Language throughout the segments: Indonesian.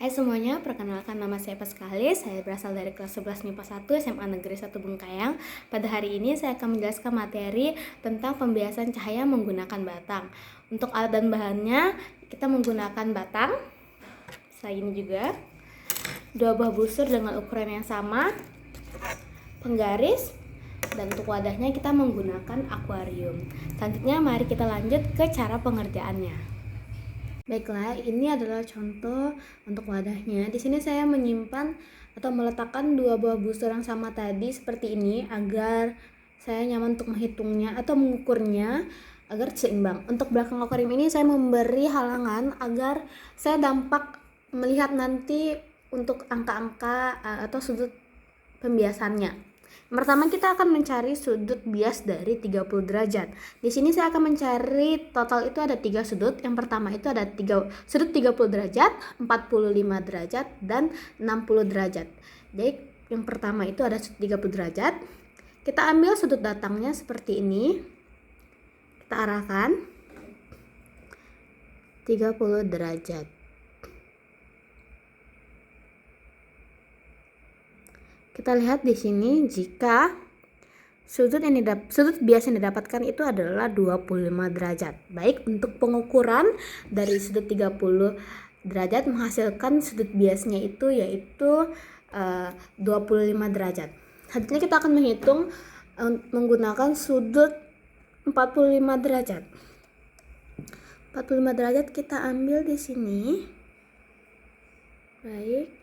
Hai semuanya, perkenalkan nama saya Paskalis. Saya berasal dari kelas 11 MIPA 1 SMA Negeri 1 Bengkayang. Pada hari ini saya akan menjelaskan materi tentang pembiasan cahaya menggunakan batang. Untuk alat dan bahannya, kita menggunakan batang, saya ini juga, 2 buah busur dengan ukuran yang sama, penggaris, dan untuk wadahnya kita menggunakan akuarium. Selanjutnya mari kita lanjut ke cara pengerjaannya. Baiklah, ini adalah contoh untuk wadahnya. Di sini saya menyimpan atau meletakkan 2 buah busur yang sama tadi seperti ini agar saya nyaman untuk menghitungnya atau mengukurnya agar seimbang. Untuk belakang akuarium ini saya memberi halangan agar saya dampak melihat nanti untuk angka-angka atau sudut pembiasannya. Pertama kita akan mencari sudut bias dari 30 derajat. Di sini saya akan mencari total itu ada 3 sudut. Yang pertama itu ada sudut 30 derajat, 45 derajat, dan 60 derajat. Jadi yang pertama itu ada sudut 30 derajat. Kita ambil sudut datangnya seperti ini. Kita arahkan 30 derajat. Kita lihat di sini jika sudut bias yang didapatkan itu adalah 25 derajat. Baik, untuk pengukuran dari sudut 30 derajat menghasilkan sudut biasnya itu yaitu 25 derajat. Selanjutnya kita akan menghitung menggunakan sudut 45 derajat. 45 derajat kita ambil di sini. Baik.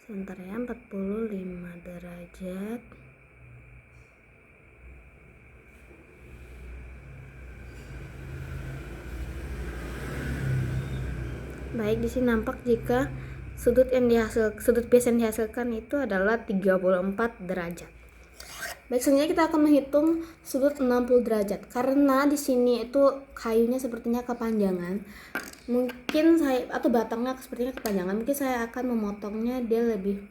Sebentar ya, 45 derajat. Baik, di sini nampak jika sudut bias yang dihasilkan itu adalah 34 derajat. Baik, selanjutnya kita akan menghitung sudut 60 derajat. Karena di sini itu kayunya sepertinya kepanjangan. Mungkin atau batangnya sepertinya kepanjangan. Mungkin saya akan memotongnya dia lebih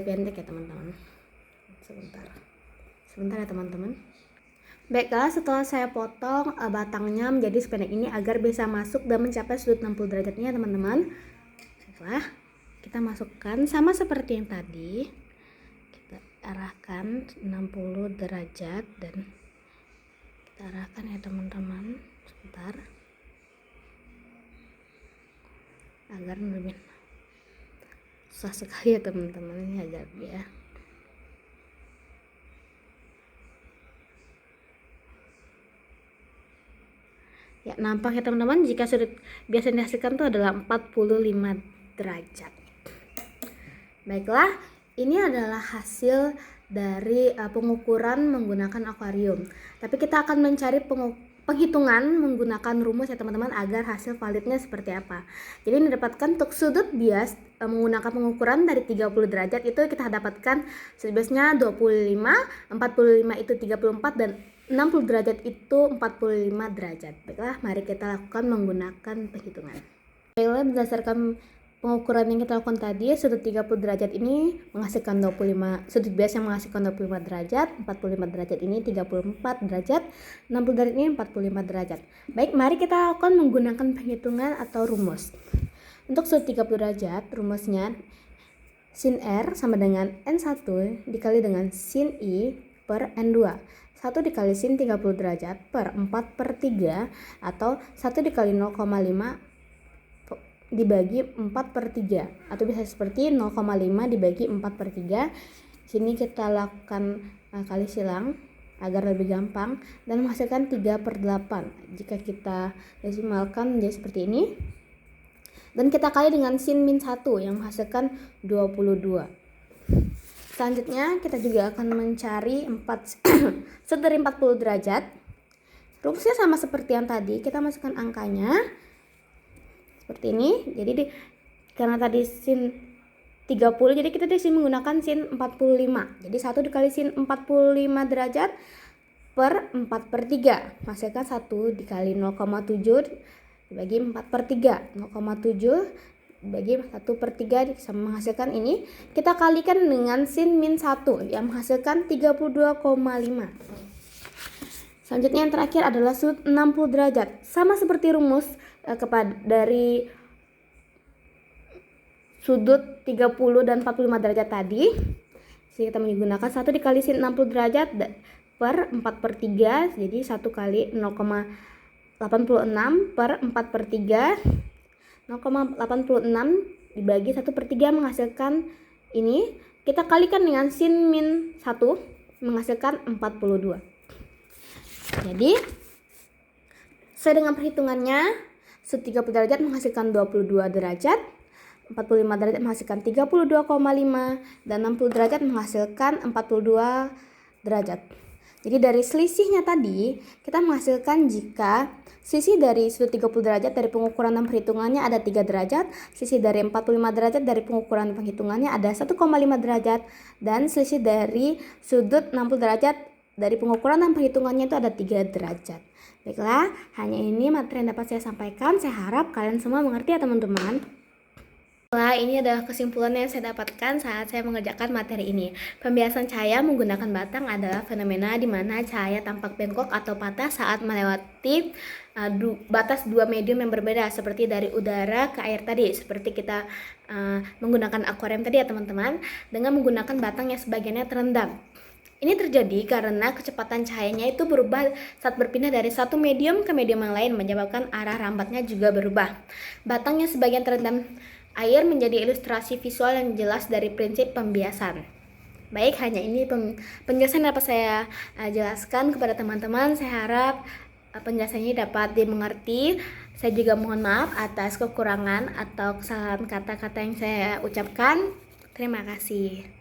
pendek ya teman-teman. Sebentar ya teman-teman. Baiklah, setelah saya potong batangnya menjadi sependek ini agar bisa masuk dan mencapai sudut 60 derajat ini ya teman-teman. Baiklah, kita masukkan sama seperti yang tadi. Kita arahkan 60 derajat dan kita arahkan ya teman-teman. Sebentar. Agar lebih susah sekali ya teman-teman, ini agak ya. Ya, nampak ya teman-teman jika sudut bias yang dihasilkan itu adalah 45 derajat. Baiklah, ini adalah hasil dari pengukuran menggunakan akuarium. Tapi kita akan mencari penghitungan menggunakan rumus ya teman-teman agar hasil validnya seperti apa. Jadi ini didapatkan untuk sudut bias menggunakan pengukuran dari 30 derajat itu kita dapatkan sudut biasnya 25, 45 itu 34 dan 60 derajat itu 45 derajat. Baiklah, mari kita lakukan menggunakan penghitungan. Baiklah, berdasarkan pengukuran yang kita lakukan tadi, sudut 30 derajat ini menghasilkan 25, sudut bias yang menghasilkan 25 derajat, 45 derajat ini 34 derajat, 60 derajat ini 45 derajat. Baik, mari kita lakukan menggunakan penghitungan atau rumus. Untuk sudut 30 derajat, rumusnya sin R sama dengan N1 dikali dengan sin I per N2. 1 dikali sin 30 derajat per 4/3 atau 1 dikali 0,5 dibagi 4/3 atau bisa seperti 0,5 dibagi 4/3. Sini kita lakukan kali silang agar lebih gampang dan menghasilkan 3/8. Jika kita desimalkan menjadi seperti ini dan kita kali dengan sin min 1 yang menghasilkan 22. Selanjutnya kita juga akan mencari sudut dari 40 derajat. Rumusnya sama seperti yang tadi, kita masukkan angkanya seperti ini. Jadi karena tadi sin 30, jadi kita di sini menggunakan sin 45. Jadi 1 dikali sin 45 derajat per 4/3 menghasilkan 1 dikali 0,7 dibagi 4/3. 0,7 bagi 1/3 bisa menghasilkan ini. Kita kalikan dengan sin min 1 yang menghasilkan 32,5. Selanjutnya yang terakhir adalah sudut 60 derajat. Sama seperti rumus dari sudut 30 dan 45 derajat tadi. Jadi kita menggunakan 1 dikali sin 60 derajat per 4/3. Jadi 1 kali 0,86 per 4/3. 0,86 dibagi 1/3 menghasilkan ini. Kita kalikan dengan sin min 1 menghasilkan 42. Jadi sesuai dengan perhitungannya, sudut 30 derajat menghasilkan 22 derajat, 45 derajat menghasilkan 32,5, dan 60 derajat menghasilkan 42 derajat. Jadi dari selisihnya tadi, kita menghasilkan jika sisi dari sudut 30 derajat dari pengukuran dan perhitungannya ada 3 derajat, sisi dari 45 derajat dari pengukuran dan penghitungannya ada 1,5 derajat, dan selisih dari sudut 60 derajat dari pengukuran dan perhitungannya itu ada 3 derajat. Baiklah, hanya ini materi yang dapat saya sampaikan. Saya harap kalian semua mengerti ya teman-teman. Ini adalah kesimpulan yang saya dapatkan saat saya mengerjakan materi ini. Pembiasan cahaya menggunakan batang adalah fenomena di mana cahaya tampak bengkok atau patah saat melewati batas dua medium yang berbeda, seperti dari udara ke air tadi, seperti kita menggunakan akuarium tadi ya teman-teman, dengan menggunakan batang yang sebagiannya terendam. Ini terjadi karena kecepatan cahayanya itu berubah saat berpindah dari satu medium ke medium yang lain, menyebabkan arah rambatnya juga berubah. Batang yang sebagian terendam air menjadi ilustrasi visual yang jelas dari prinsip pembiasan. Baik, hanya ini penjelasan dapat saya jelaskan kepada teman-teman. Saya harap penjelasannya dapat dimengerti. Saya juga mohon maaf atas kekurangan atau kesalahan kata-kata yang saya ucapkan. Terima kasih.